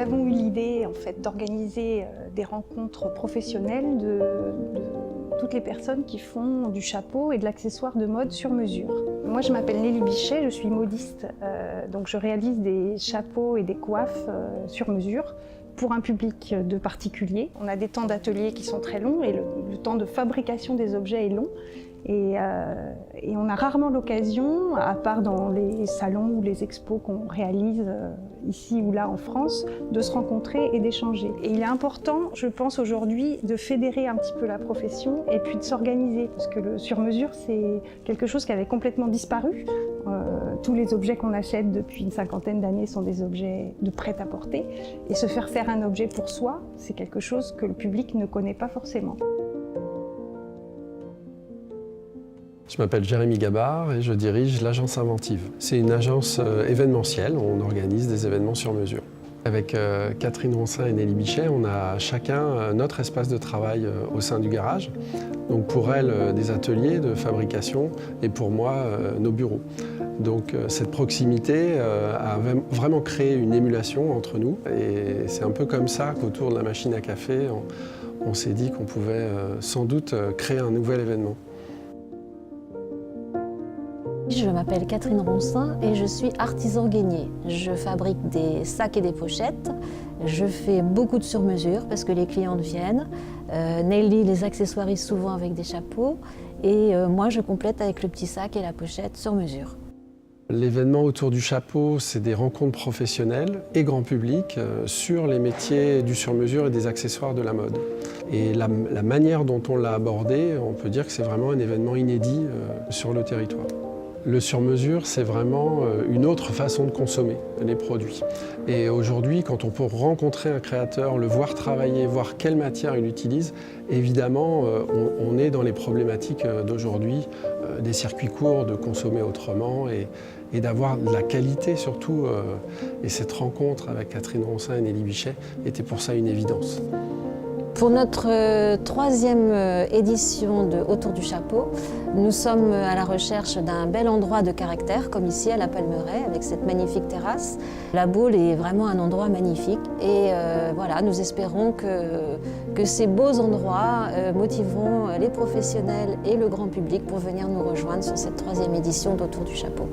avons eu l'idée en fait, d'organiser des rencontres professionnelles de toutes les personnes qui font du chapeau et de l'accessoire de mode sur mesure. Moi, je m'appelle Nelly Bichet, je suis modiste, donc je réalise des chapeaux et des coiffes sur mesure pour un public de particuliers. On a des temps d'atelier qui sont très longs et le temps de fabrication des objets est long. Et on a rarement l'occasion, à part dans les salons ou les expos qu'on réalise ici ou là en France, de se rencontrer et d'échanger. Et il est important, je pense aujourd'hui, de fédérer un petit peu la profession et puis de s'organiser. Parce que le sur-mesure, c'est quelque chose qui avait complètement disparu. Tous les objets qu'on achète depuis une cinquantaine d'années sont des objets de prêt-à-porter. Et se faire un objet pour soi, c'est quelque chose que le public ne connaît pas forcément. Je m'appelle Jérémy Gabard et je dirige l'agence Inventive. C'est une agence événementielle, on organise des événements sur mesure. Avec Catherine Roncin et Nelly Bichet, on a chacun notre espace de travail au sein du garage. Donc pour elles, des ateliers de fabrication et pour moi, nos bureaux. Donc cette proximité a vraiment créé une émulation entre nous et c'est un peu comme ça qu'autour de la machine à café, on s'est dit qu'on pouvait sans doute créer un nouvel événement. Je m'appelle Catherine Roncin et je suis artisan gainier. Je fabrique des sacs et des pochettes. Je fais beaucoup de sur-mesure parce que les clientes viennent. Nelly les accessoirise souvent avec des chapeaux et moi je complète avec le petit sac et la pochette sur mesure. L'événement autour du chapeau, c'est des rencontres professionnelles et grand public sur les métiers du sur-mesure et des accessoires de la mode. Et la manière dont on l'a abordé, on peut dire que c'est vraiment un événement inédit sur le territoire. Le sur-mesure, c'est vraiment une autre façon de consommer les produits. Et aujourd'hui, quand on peut rencontrer un créateur, le voir travailler, voir quelle matière il utilise, évidemment, on est dans les problématiques d'aujourd'hui, des circuits courts, de consommer autrement et d'avoir de la qualité surtout. Et cette rencontre avec Catherine Roncin et Nelly Bichet était pour ça une évidence. Pour notre troisième édition de Autour du chapeau, nous sommes à la recherche d'un bel endroit de caractère, comme ici à la Palmeraie, avec cette magnifique terrasse. La Baule est vraiment un endroit magnifique et voilà, nous espérons que ces beaux endroits motiveront les professionnels et le grand public pour venir nous rejoindre sur cette troisième édition d'Autour du chapeau.